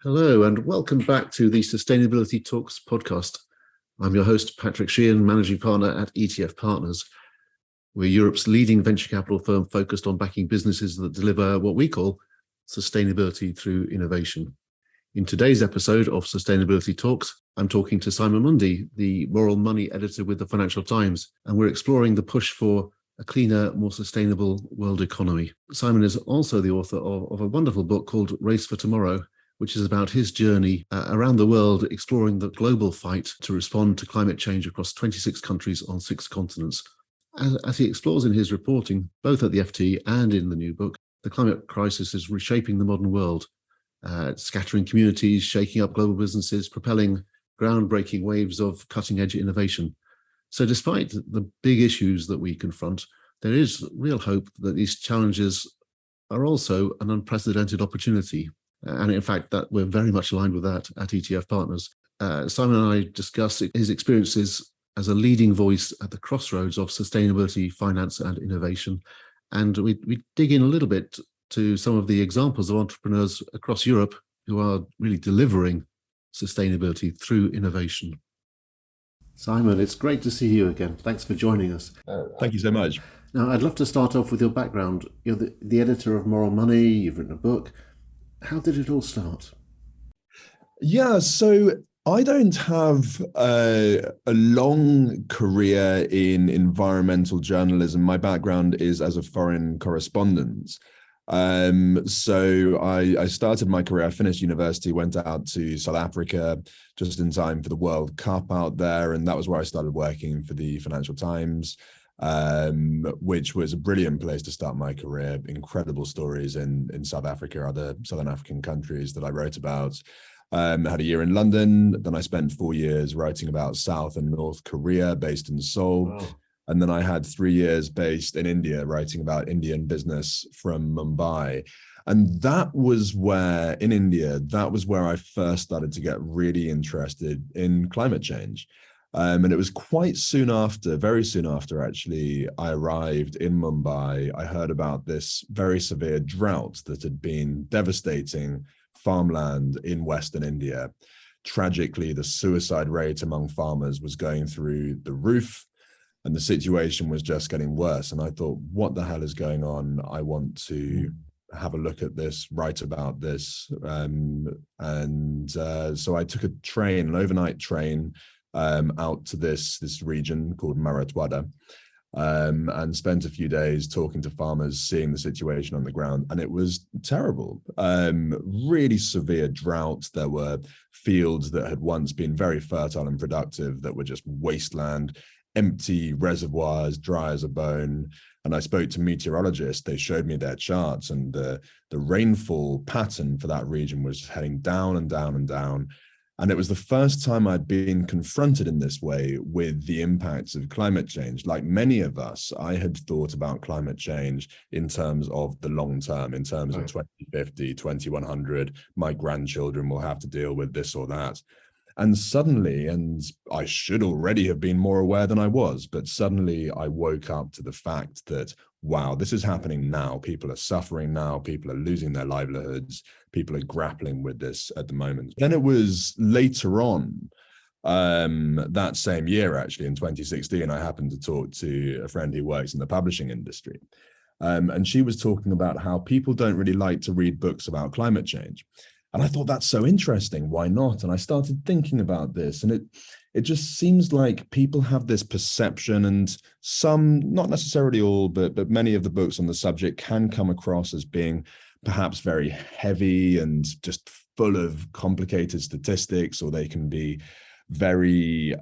Hello, and welcome back to the Sustainability Talks podcast. I'm your host, Patrick Sheehan, managing partner at ETF Partners. We're Europe's leading venture capital firm focused on backing businesses that deliver what we call sustainability through innovation. In today's episode of Sustainability Talks, I'm talking to Simon Mundy, the moral money editor with the Financial Times, and we're exploring the push for a cleaner, more sustainable world economy. Simon is also the author of a wonderful book called Race for Tomorrow, which is about his journey around the world, exploring the global fight to respond to climate change across 26 countries on 6 continents. As he explores in his reporting, both at the FT and in the new book, the climate crisis is reshaping the modern world, scattering communities, shaking up global businesses, propelling groundbreaking waves of cutting-edge innovation. So despite the big issues that we confront, there is real hope that these challenges are also an unprecedented opportunity. And in fact, that we're very much aligned with that at ETF Partners. Simon and I discuss his experiences as a leading voice at the crossroads of sustainability, finance, and innovation. And we dig in a little bit to some of the examples of entrepreneurs across Europe who are really delivering sustainability through innovation. Simon, it's great to see you again. Thanks for joining us. Thank you so much. Now, I'd love to start off with your background. You're the editor of Moral Money, you've written a book. How did it all start? Yeah, so I don't have a long career in environmental journalism. My background is as a foreign correspondent. So I started my career, I finished university, went out to South Africa just in time for the World Cup out there. And that was where I started working for the Financial Times, which was a brilliant place to start my career. Incredible stories in South Africa, other Southern African countries that I wrote about. Had a year in London. Then I spent 4 years writing about South and North Korea, based in Seoul. Wow. And then I had 3 years based in India, writing about Indian business from Mumbai. And that was where, in India, that was where I first started to get really interested in climate change. And it was quite soon after, very soon after, actually, I arrived in Mumbai. I heard about this very severe drought that had been devastating farmland in Western India. Tragically, the suicide rate among farmers was going through the roof, and the situation was just getting worse. And I thought, what the hell is going on? I want to have a look at this, write about this. So I took a train, an overnight train, out to this region called Marathwada, and spent a few days talking to farmers, seeing the situation on the ground, and it was terrible. Really severe drought. There were fields that had once been very fertile and productive that were just wasteland, empty reservoirs, dry as a bone. And I spoke to meteorologists. They showed me their charts, and the rainfall pattern for that region was heading down and down and down. And it was the first time I'd been confronted in this way with the impacts of climate change. Like many of us, I had thought about climate change in terms of the long term, in terms of 2050, 2100, my grandchildren will have to deal with this or that. And suddenly, and I should already have been more aware than I was, but suddenly I woke up to the fact that, wow, this is happening now. People are suffering now. People are losing their livelihoods. People are grappling with this at the moment. Then it was later on, that same year, actually, in 2016, I happened to talk to a friend who works in the publishing industry. And she was talking about how people don't really like to read books about climate change. And I thought, that's so interesting. Why not? And I started thinking about this, and it just seems like people have this perception, and some, not necessarily all, but many of the books on the subject can come across as being perhaps very heavy and just full of complicated statistics, or they can be very,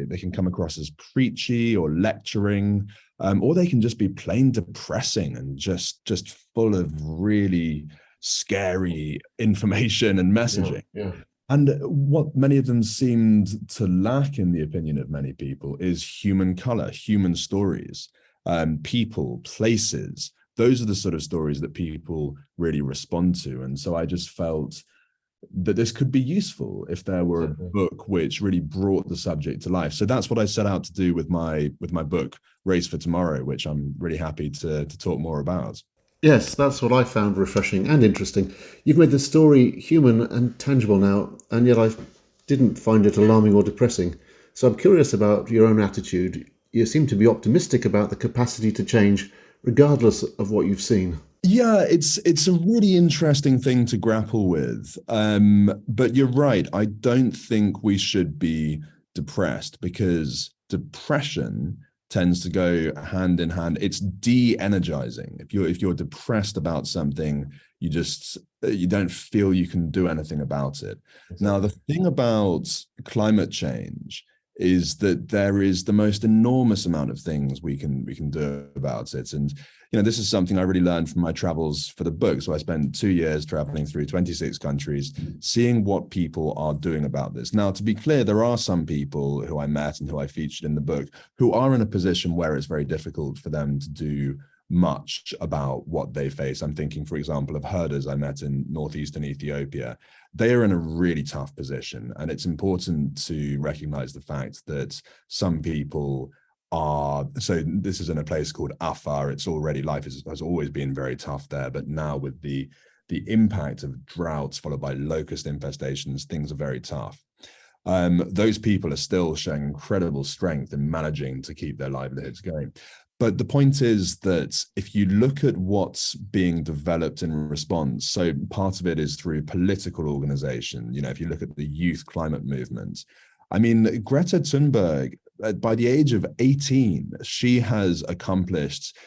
they can come across as preachy or lecturing, or they can just be plain depressing and just full of really scary information and messaging. Yeah. And what many of them seemed to lack, in the opinion of many people, is human color, human stories, people, places. Those are the sort of stories that people really respond to. And so I just felt that this could be useful if there were a book which really brought the subject to life. So that's what I set out to do with my book, Race for Tomorrow, which I'm really happy to talk more about. Yes, that's what I found refreshing and interesting. You've made the story human and tangible now, and yet I didn't find it alarming or depressing. So I'm curious about your own attitude. You seem to be optimistic about the capacity to change, regardless of what you've seen. Yeah, it's a really interesting thing to grapple with. But you're right. I don't think we should be depressed because depression tends to go hand in hand. It's de-energizing. If you're depressed about something, you don't feel you can do anything about it. Now, the thing about climate change is that there is the most enormous amount of things we can do about it. And this is something I really learned from my travels for the book. So I spent 2 years traveling through 26 countries, seeing what people are doing about this. Now, to be clear, there are some people who I met and who I featured in the book who are in a position where it's very difficult for them to do much about what they face. I'm thinking, for example, of herders I met in northeastern Ethiopia. They are in a really tough position, and it's important to recognize the fact that some people so this is in a place called Afar. It's already, life has always been very tough there, but now with the impact of droughts followed by locust infestations, things are very tough. Those people are still showing incredible strength in managing to keep their livelihoods going. But the point is that if you look at what's being developed in response, so part of it is through political organization. If you look at the youth climate movement, I mean, Greta Thunberg, by the age of 18, she has accomplished,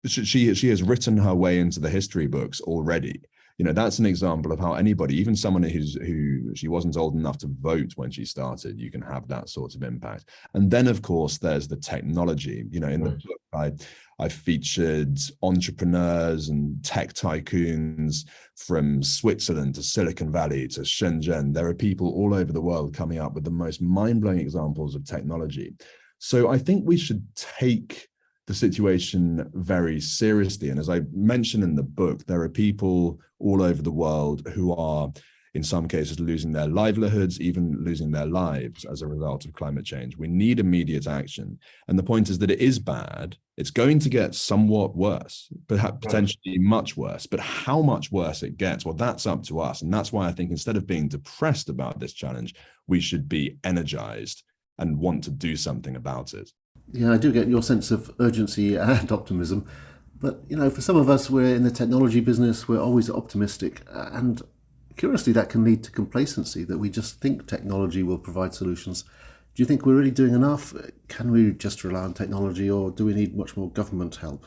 she has written her way into the history books already. That's an example of how anybody, even someone who she wasn't old enough to vote when she started, you can have that sort of impact. And then, of course, there's the technology. In the book, I featured entrepreneurs and tech tycoons from Switzerland to Silicon Valley to Shenzhen. There are people all over the world coming up with the most mind-blowing examples of technology. So I think we should take the situation very seriously. And as I mentioned in the book, there are people all over the world who are, in some cases, losing their livelihoods, even losing their lives as a result of climate change. We need immediate action. And the point is that it is bad. It's going to get somewhat worse, perhaps potentially much worse. But how much worse it gets, well, that's up to us. And that's why I think instead of being depressed about this challenge, we should be energized and want to do something about it. Yeah, I do get your sense of urgency and optimism. But, for some of us, we're in the technology business, we're always optimistic. And curiously, that can lead to complacency, that we just think technology will provide solutions. Do you think we're really doing enough? Can we just rely on technology, or do we need much more government help?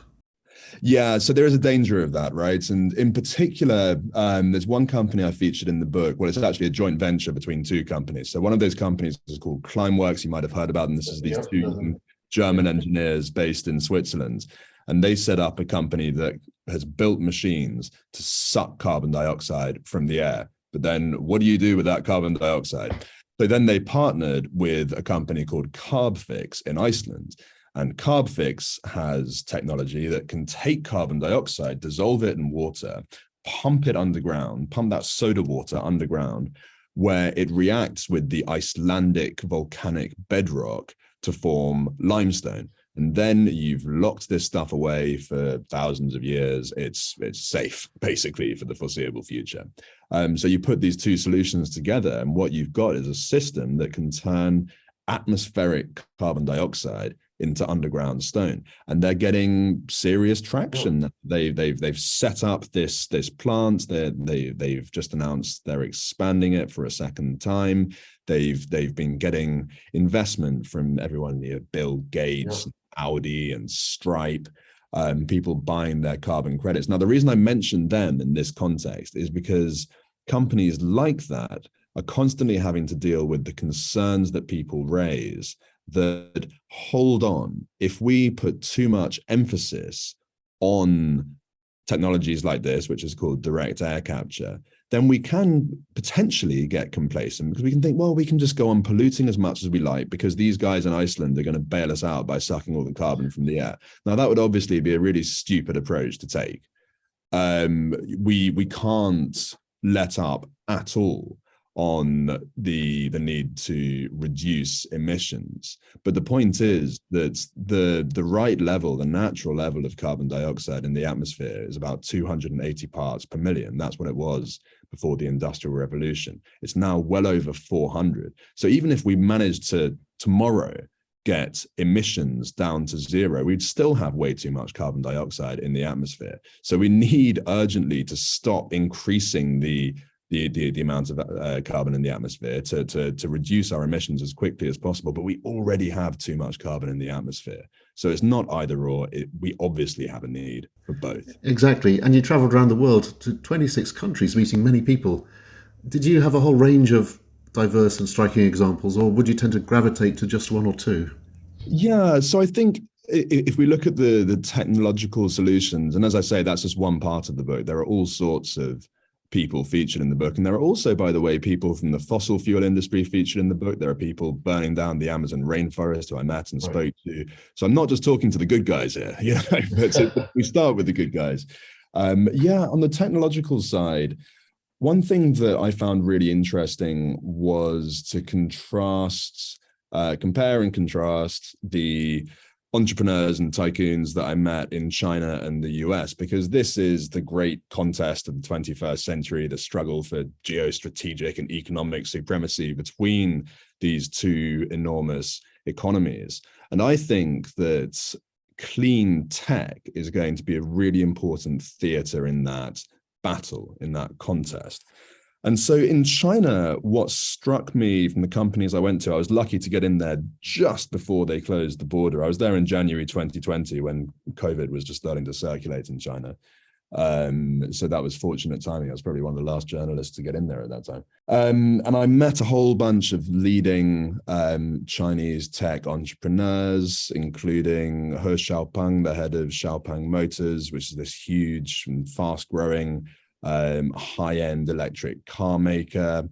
Yeah, so there is a danger of that, right? And in particular, there's one company I featured in the book. Well, it's actually a joint venture between two companies. So one of those companies is called Climeworks, you might have heard about, and this is these two German engineers based in Switzerland. And they set up a company that has built machines to suck carbon dioxide from the air. But then what do you do with that carbon dioxide? So then they partnered with a company called Carbfix in Iceland. And Carbfix has technology that can take carbon dioxide, dissolve it in water, pump it underground, pump that soda water underground, where it reacts with the Icelandic volcanic bedrock to form limestone. And then you've locked this stuff away for thousands of years. It's safe, basically, for the foreseeable future. So you put these two solutions together, and what you've got is a system that can turn atmospheric carbon dioxide into underground stone, and they're getting serious traction. They've set up this plant. They've just announced they're expanding it for a second time. They've been getting investment from everyone, Bill Gates, Audi, and Stripe. People buying their carbon credits. Now, the reason I mentioned them in this context is because companies like that are constantly having to deal with the concerns that people raise that, hold on, if we put too much emphasis on technologies like this, which is called direct air capture, then we can potentially get complacent, because we can think, well, we can just go on polluting as much as we like because these guys in Iceland are going to bail us out by sucking all the carbon from the air. Now, that would obviously be a really stupid approach to take. We can't let up at all on the need to reduce emissions. But the point is that the right level, the natural level of carbon dioxide in the atmosphere is about 280 parts per million. That's what it was before the Industrial Revolution. It's now well over 400. So even if we managed to tomorrow get emissions down to zero, we'd still have way too much carbon dioxide in the atmosphere. So we need urgently to stop increasing the amount of carbon in the atmosphere to reduce our emissions as quickly as possible. But we already have too much carbon in the atmosphere. So it's not either or. We obviously have a need for both. Exactly. And you traveled around the world to 26 countries, meeting many people. Did you have a whole range of diverse and striking examples, or would you tend to gravitate to just one or two? Yeah, so I think if we look at the technological solutions, and as I say, that's just one part of the book, there are all sorts of people featured in the book. And there are also, by the way, people from the fossil fuel industry featured in the book. There are people burning down the Amazon rainforest who I met and spoke to. So I'm not just talking to the good guys here, but we start with the good guys. On the technological side, one thing that I found really interesting was to compare and contrast the entrepreneurs and tycoons that I met in China and the US, because this is the great contest of the 21st century, the struggle for geostrategic and economic supremacy between these two enormous economies. And I think that clean tech is going to be a really important theater in that battle, in that contest. And so in China, what struck me from the companies I went to, I was lucky to get in there just before they closed the border. I was there in January 2020 when COVID was just starting to circulate in China. So that was fortunate timing. I was probably one of the last journalists to get in there at that time. And I met a whole bunch of leading Chinese tech entrepreneurs, including He Xiaopeng, the head of Xiaopeng Motors, which is this huge and fast-growing high-end electric car maker.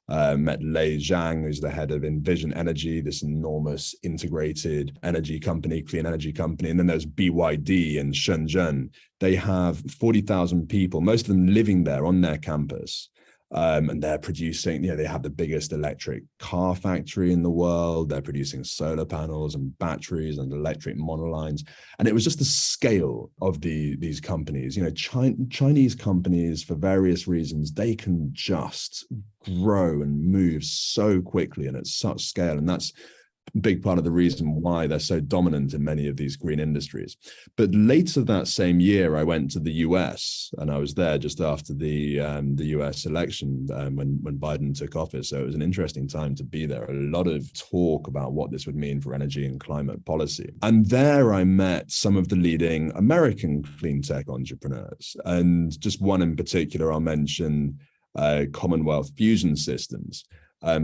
Met Lei Zhang, who's the head of Envision Energy, this enormous integrated energy company, clean energy company. And then there's BYD in Shenzhen. They have 40,000 people, most of them living there on their campus. And they're producing, they have the biggest electric car factory in the world. They're producing solar panels and batteries and electric monolines. And it was just the scale of these companies. Chinese companies, for various reasons, they can just grow and move so quickly and at such scale. And that's a big part of the reason why they're so dominant in many of these green industries. But later that same year, I went to the US, and I was there just after the US election when Biden took office. So it was an interesting time to be there. A lot of talk about what this would mean for energy and climate policy. And there I met some of the leading American clean tech entrepreneurs. And just one in particular, I'll mention Commonwealth Fusion Systems.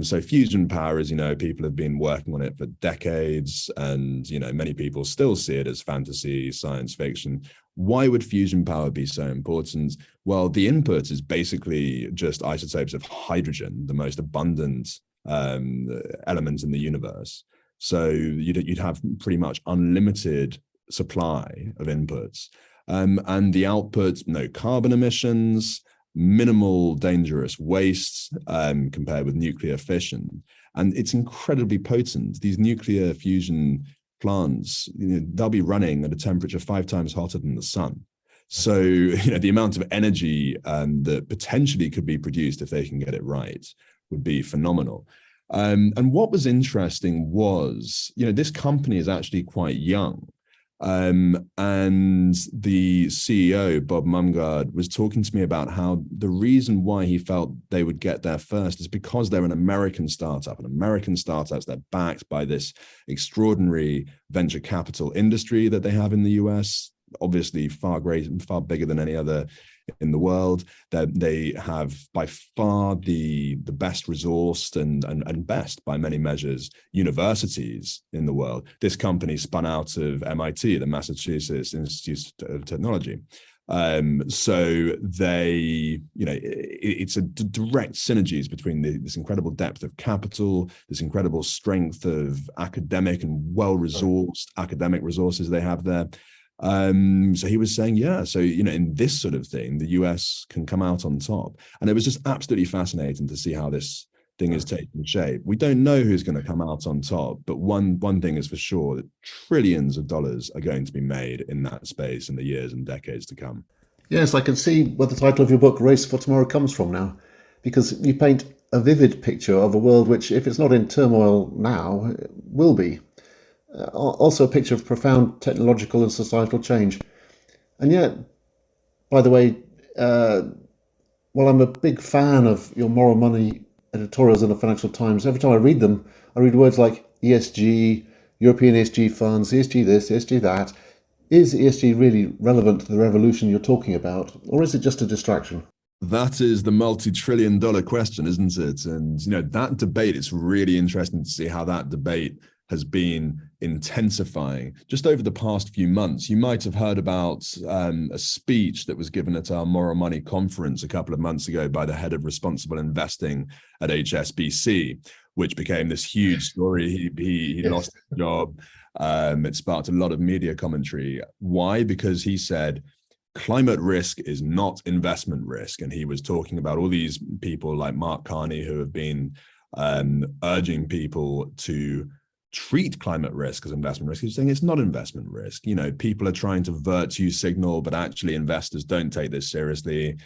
So fusion power, as you know, people have been working on it for decades, and many people still see it as fantasy, science fiction. Why would fusion power be so important? Well, the input is basically just isotopes of hydrogen, the most abundant element in the universe. So you'd have pretty much unlimited supply of inputs, and the output, no carbon emissions, minimal dangerous waste compared with nuclear fission. And it's incredibly potent. These nuclear fusion plants, they'll be running at a temperature 5 times hotter than the sun. So, the amount of energy that potentially could be produced if they can get it right would be phenomenal. And what was interesting was, this company is actually quite young. And the CEO, Bob Mumgard, was talking to me about how the reason why he felt they would get there first is because they're an American startup. And American startups, they're backed by this extraordinary venture capital industry that they have in the US, obviously far greater and far bigger than any other in the world. They have by far the best resourced and best by many measures universities in the world. This company spun out of MIT, the Massachusetts Institute of Technology. So they, it's a direct synergies between this incredible depth of capital, this incredible strength of academic and well-resourced academic resources they have there, So he was saying, yeah, so, in this sort of thing, the US can come out on top. And it was just absolutely fascinating to see how this thing is taking shape. We don't know who's going to come out on top, but one thing is for sure, that trillions of dollars are going to be made in that space in the years and decades to come. Yes, I can see where the title of your book, Race for Tomorrow, comes from now, because you paint a vivid picture of a world which, if it's not in turmoil now, will be. Also a picture of profound technological and societal change. And yet, by the way, while I'm a big fan of your moral money editorials in the Financial Times, every time I read them, I read words like ESG, European ESG funds, ESG this, ESG that. Is ESG really relevant to the revolution you're talking about, or is it just a distraction? That is the multi-trillion-dollar question, isn't it? And, that debate, it's really interesting to see how that debate has been intensifying just over the past few months. You might have heard about a speech that was given at our Moral Money conference a couple of months ago by the head of responsible investing at HSBC, which became this huge story. He Yes. lost his job. It sparked a lot of media commentary. Why? Because he said, climate risk is not investment risk. And he was talking about all these people like Mark Carney who have been urging people to treat climate risk as investment risk. He's saying it's not investment risk. People are trying to virtue signal, but actually investors don't take this seriously.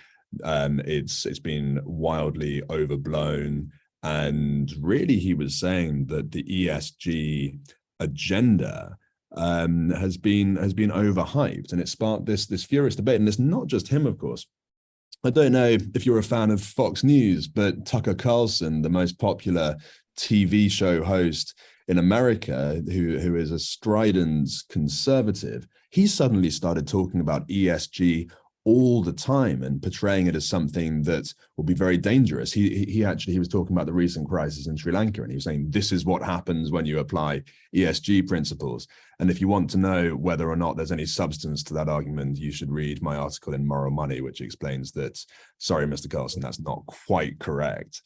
It's been wildly overblown. And really, he was saying that the ESG agenda has been overhyped, and it sparked this furious debate. And it's not just him, of course. I don't know if you're a fan of Fox News, but Tucker Carlson, the most popular TV show host in America, who is a strident conservative, he suddenly started talking about ESG all the time and portraying it as something that will be very dangerous. He was talking about the recent crisis in Sri Lanka, and he was saying this is what happens when you apply ESG principles. And if you want to know whether or not there's any substance to that argument, you should read my article in Moral Money, which explains that, sorry, Mr. Carlson, that's not quite correct.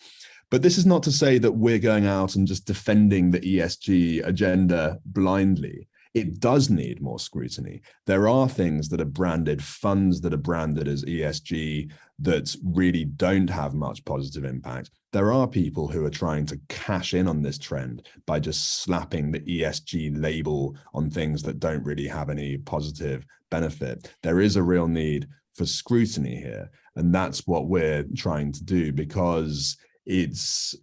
But this is not to say that we're going out and just defending the ESG agenda blindly. It does need more scrutiny. There are things that are branded, funds that are branded as ESG that really don't have much positive impact. There are people who are trying to cash in on this trend by just slapping the ESG label on things that don't really have any positive benefit. There is a real need for scrutiny here. And that's what we're trying to do, because it's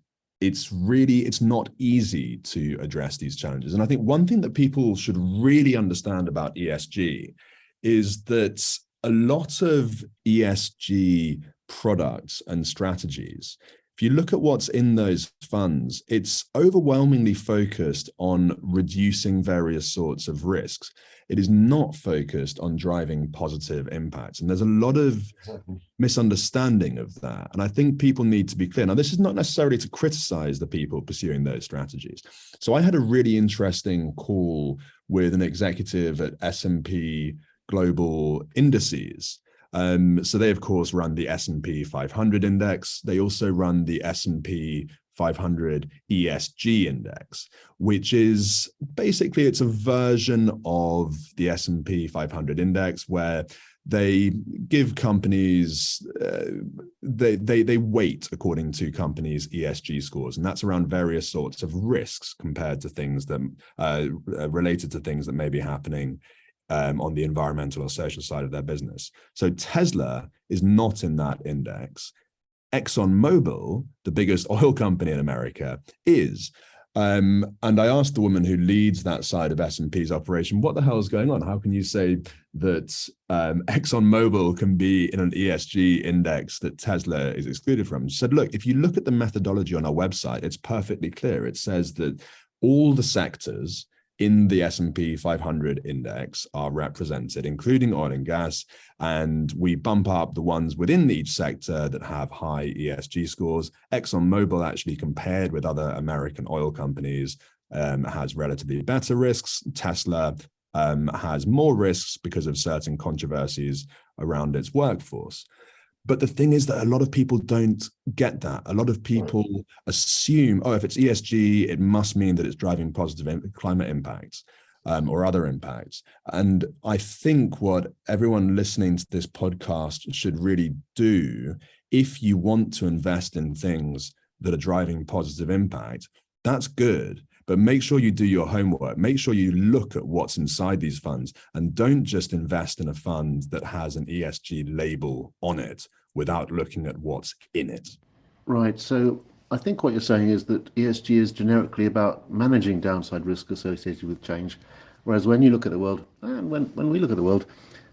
not easy to address these challenges. And I think one thing that people should really understand about ESG is that a lot of ESG products and strategies, if you look at what's in those funds, it's overwhelmingly focused on reducing various sorts of risks. It is not focused on driving positive impacts. And there's a lot of misunderstanding of that. And I think people need to be clear. Now, this is not necessarily to criticize the people pursuing those strategies. So I had a really interesting call with an executive at S&P Global Indices. So they, of course, run the S&P 500 index. They also run the S&P 500 ESG index, which is basically, it's a version of the S&P 500 index where they give companies, they weight according to companies' ESG scores, and that's around various sorts of risks compared to things that related to things that may be happening on the environmental or social side of their business. So Tesla is not in that index. ExxonMobil, the biggest oil company in America, is. And I asked the woman who leads that side of S&P's operation, what the hell is going on? How can you say that ExxonMobil can be in an ESG index that Tesla is excluded from? She said, look, if you look at the methodology on our website, it's perfectly clear. It says that all the sectors in the S&P 500 index are represented, including oil and gas, and we bump up the ones within each sector that have high ESG scores. ExxonMobil, actually compared with other American oil companies, has relatively better risks. Tesla has more risks because of certain controversies around its workforce. But the thing is that a lot of people don't get that. A lot of people assume, oh, if it's ESG, it must mean that it's driving positive climate impacts. or other impacts. And I think what everyone listening to this podcast should really do, if you want to invest in things that are driving positive impact, that's good. But make sure you do your homework. Make sure you look at what's inside these funds, and don't just invest in a fund that has an ESG label on it without looking at what's in it. Right. So I think what you're saying is that ESG is generically about managing downside risk associated with change. Whereas when you look at the world, and when we look at the world,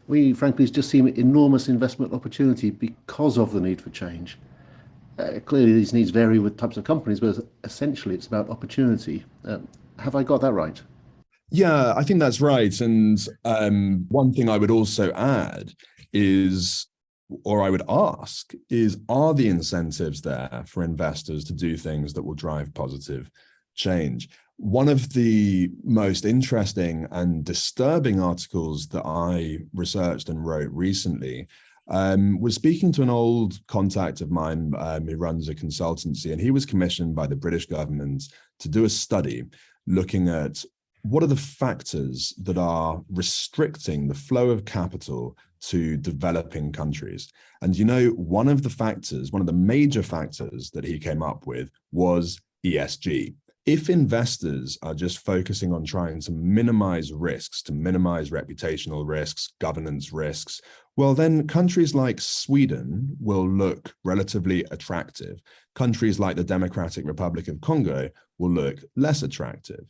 we frankly just see enormous investment opportunity because of the need for change. Clearly, these needs vary with types of companies, but essentially it's about opportunity. Have I got that right? Yeah, I think that's right. And one thing I would also add is, or I would ask, is are the incentives there for investors to do things that will drive positive change? One of the most interesting and disturbing articles that I researched and wrote recently was speaking to an old contact of mine who runs a consultancy, and he was commissioned by the British government to do a study looking at what are the factors that are restricting the flow of capital to developing countries. And one of the major factors that he came up with was ESG. If investors are just focusing on trying to minimize risks, to minimize reputational risks, governance risks, well, then countries like Sweden will look relatively attractive. Countries like the Democratic Republic of Congo will look less attractive.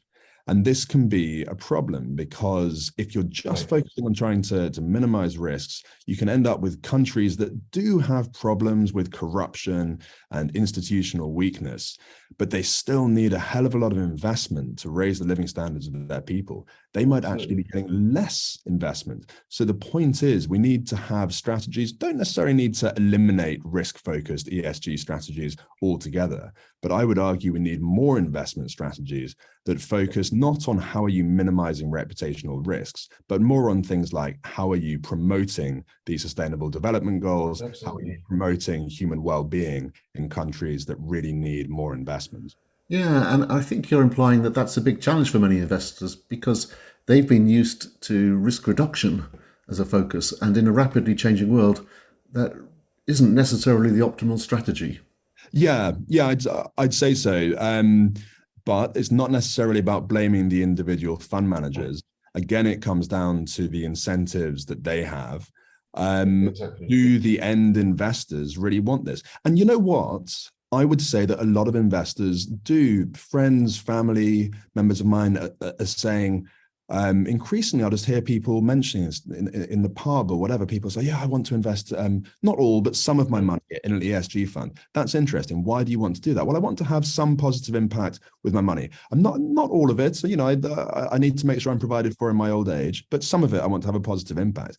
And this can be a problem, because if you're just focusing on trying to minimize risks, you can end up with countries that do have problems with corruption and institutional weakness, but they still need a hell of a lot of investment to raise the living standards of their people. They might actually be getting less investment. So the point is, we need to have strategies, don't necessarily need to eliminate risk-focused ESG strategies altogether, but I would argue we need more investment strategies that focus not on how are you minimizing reputational risks, but more on things like how are you promoting the sustainable development goals, how are you promoting human well-being in countries that really need more investment. Yeah, and I think you're implying that that's a big challenge for many investors because they've been used to risk reduction as a focus, and in a rapidly changing world, that isn't necessarily the optimal strategy. Yeah, I'd say so. But it's not necessarily about blaming the individual fund managers. Again, it comes down to the incentives that they have. Exactly. Do the end investors really want this? And you know what? I would say that a lot of investors do. Friends, family, members of mine are saying, increasingly, I'll just hear people mentioning this in the pub or whatever. People say, yeah, I want to invest, not all, but some of my money in an ESG fund. That's interesting. Why do you want to do that? Well, I want to have some positive impact with my money. I'm not all of it. So, I need to make sure I'm provided for in my old age, but some of it I want to have a positive impact.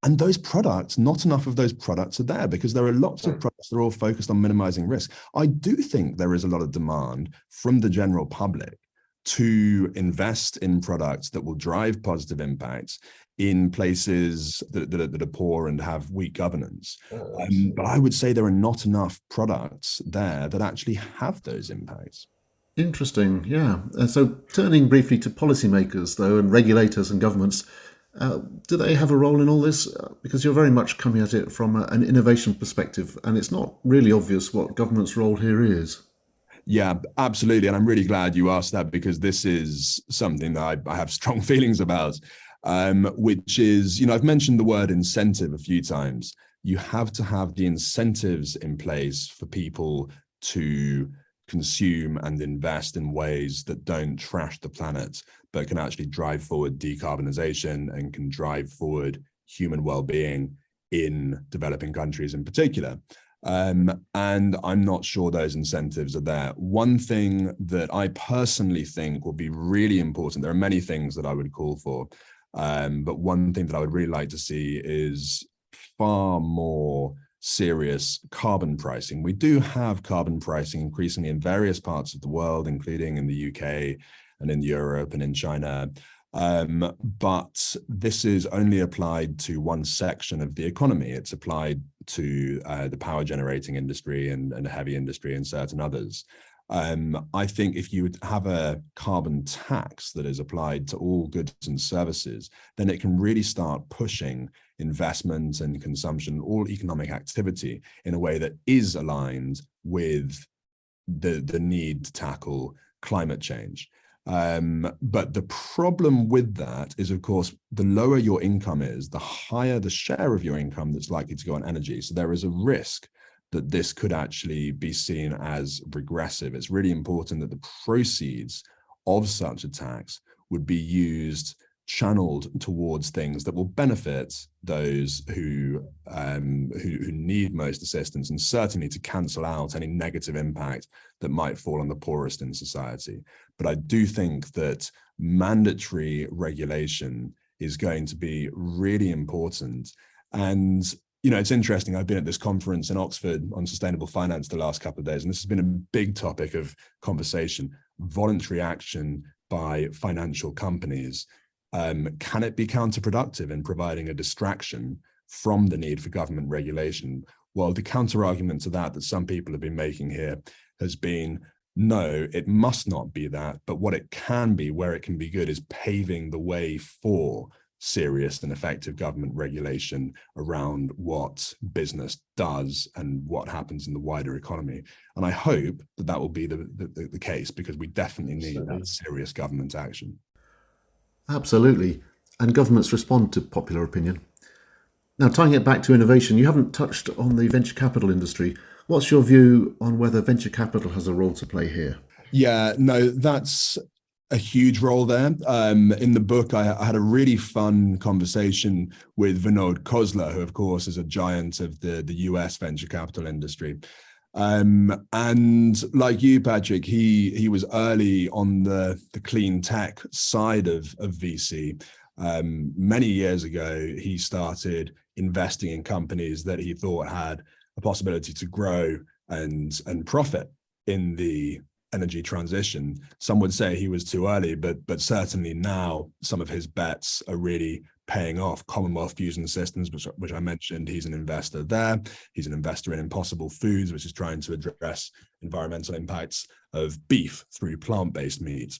And those products, not enough of those products are there because there are lots of products that are all focused on minimizing risk. I do think there is a lot of demand from the general public to invest in products that will drive positive impacts in places that are poor and have weak governance. But I would say there are not enough products there that actually have those impacts. Interesting, yeah. So turning briefly to policymakers, though, and regulators and governments, do they have a role in all this? Because you're very much coming at it from an innovation perspective, and it's not really obvious what government's role here is. Yeah, absolutely. And I'm really glad you asked that, because this is something that I have strong feelings about, which is, I've mentioned the word incentive a few times. You have to have the incentives in place for people to consume and invest in ways that don't trash the planet, but can actually drive forward decarbonization and can drive forward human well-being in developing countries in particular. And I'm not sure those incentives are there. One thing that I personally think will be really important, there are many things that I would call for, but one thing that I would really like to see is far more serious carbon pricing. We do have carbon pricing increasingly in various parts of the world, including in the UK and in Europe and in China. But this is only applied to one section of the economy. It's applied to the power generating industry and heavy industry and certain others. I think if you would have a carbon tax that is applied to all goods and services, then it can really start pushing investment and consumption, all economic activity in a way that is aligned with the need to tackle climate change. But the problem with that is, of course, the lower your income is, the higher the share of your income that's likely to go on energy. So there is a risk that this could actually be seen as regressive. It's really important that the proceeds of such a tax would be used, channeled towards things that will benefit those who need most assistance, and certainly to cancel out any negative impact that might fall on the poorest in society. But I do think that mandatory regulation is going to be really important. And it's interesting. I've been at this conference in Oxford on sustainable finance the last couple of days, and this has been a big topic of conversation: voluntary action by financial companies. Can it be counterproductive in providing a distraction from the need for government regulation? Well, the counter argument to that some people have been making here has been, no, it must not be that. But what it can be, where it can be good, is paving the way for serious and effective government regulation around what business does and what happens in the wider economy. And I hope that will be the case, because we definitely need that serious government action. Absolutely. And governments respond to popular opinion. Now, tying it back to innovation, you haven't touched on the venture capital industry. What's your view on whether venture capital has a role to play here? Yeah, no, that's a huge role there. In the book, I had a really fun conversation with Vinod Khosla, who, of course, is a giant of the US venture capital industry. And like you, Patrick, he was early on the clean tech side of VC. Many years ago, he started investing in companies that he thought had a possibility to grow and profit in the energy transition. Some would say he was too early, but certainly now some of his bets are really paying off. Commonwealth Fusion Systems, which I mentioned, he's an investor there. He's an investor in Impossible Foods, which is trying to address environmental impacts of beef through plant-based meats.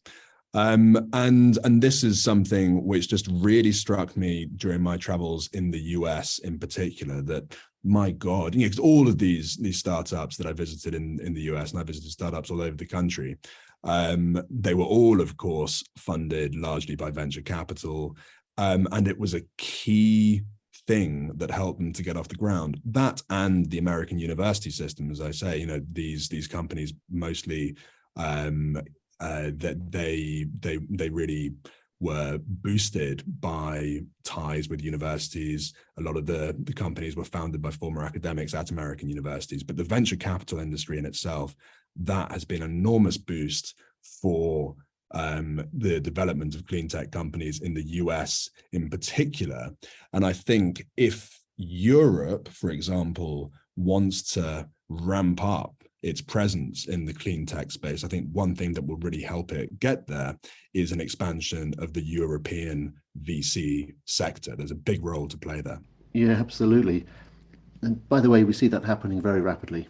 And this is something which just really struck me during my travels in the US in particular, that, my God, because all of these startups that I visited in the US, and I visited startups all over the country, they were all, of course, funded largely by venture capital. And it was a key thing that helped them to get off the ground. That and the American university system, as I say, these companies mostly that they really were boosted by ties with universities. A lot of the companies were founded by former academics at American universities. But the venture capital industry in itself, that has been an enormous boost for the development of clean tech companies in the US in particular. And I think if Europe, for example, wants to ramp up its presence in the clean tech space, I think one thing that will really help it get there is an expansion of the European VC sector. There's a big role to play there. Yeah, absolutely. And by the way, we see that happening very rapidly.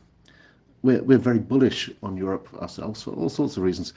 We're very bullish on Europe ourselves for all sorts of reasons.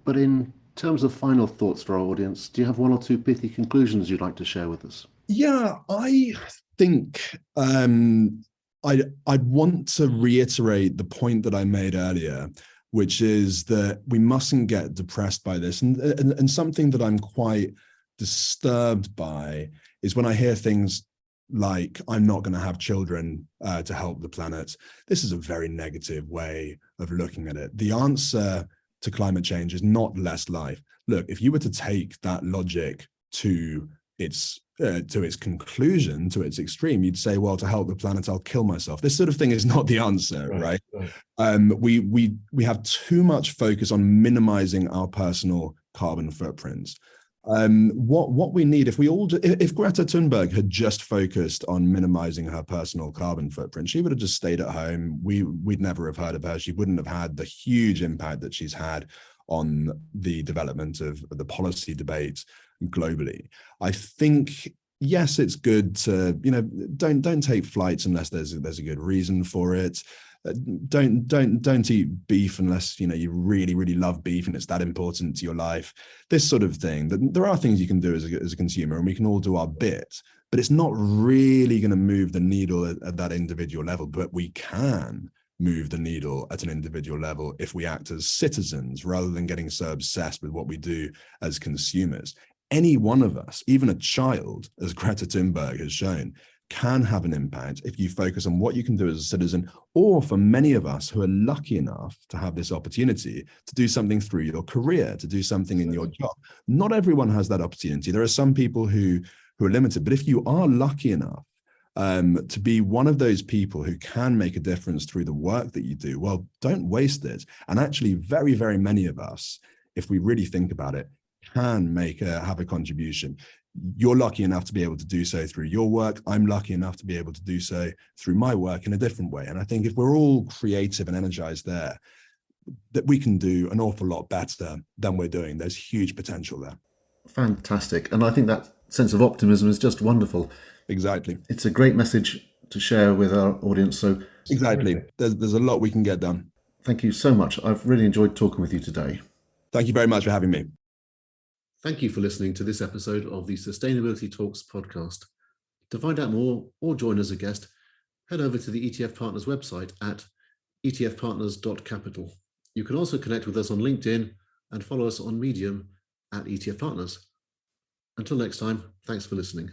But in terms of final thoughts for our audience, do you have one or two pithy conclusions you'd like to share with us? Yeah, I think I'd want to reiterate the point that I made earlier, which is that we mustn't get depressed by this. And something that I'm quite disturbed by is when I hear things like, I'm not going to have children to help the planet. This is a very negative way of looking at it. The answer to climate change is not less life. Look, if you were to take that logic to its conclusion, to its extreme, you'd say, well, to help the planet, I'll kill myself. This sort of thing is not the answer, right? We have too much focus on minimizing our personal carbon footprints. What we need, if Greta Thunberg had just focused on minimizing her personal carbon footprint, she would have just stayed at home. We'd never have heard of her. She wouldn't have had the huge impact that she's had on the development of the policy debate globally. I think, yes, it's good to, don't take flights unless there's a good reason for it. Don't eat beef unless you really, really love beef and it's that important to your life. This sort of thing. There are things you can do as a consumer, and we can all do our bit, but it's not really going to move the needle at that individual level. But we can move the needle at an individual level if we act as citizens rather than getting so obsessed with what we do as consumers. Any one of us, even a child, as Greta Thunberg has shown, can have an impact if you focus on what you can do as a citizen, or for many of us who are lucky enough to have this opportunity to do something through your career, to do something in your job. Not everyone has that opportunity. There are some people who are limited, but if you are lucky enough to be one of those people who can make a difference through the work that you do, well, don't waste it. And actually, very, very many of us, if we really think about it, can have a contribution. You're lucky enough to be able to do so through your work. I'm lucky enough to be able to do so through my work in a different way. And I think if we're all creative and energized there, that we can do an awful lot better than we're doing. There's huge potential there. Fantastic. And I think that sense of optimism is just wonderful. Exactly. It's a great message to share with our audience. So exactly. There's a lot we can get done. Thank you so much. I've really enjoyed talking with you today. Thank you very much for having me. Thank you for listening to this episode of the Sustainability Talks podcast. To find out more or join as a guest, head over to the ETF Partners website at etfpartners.capital. You can also connect with us on LinkedIn and follow us on Medium at ETF Partners. Until next time, thanks for listening.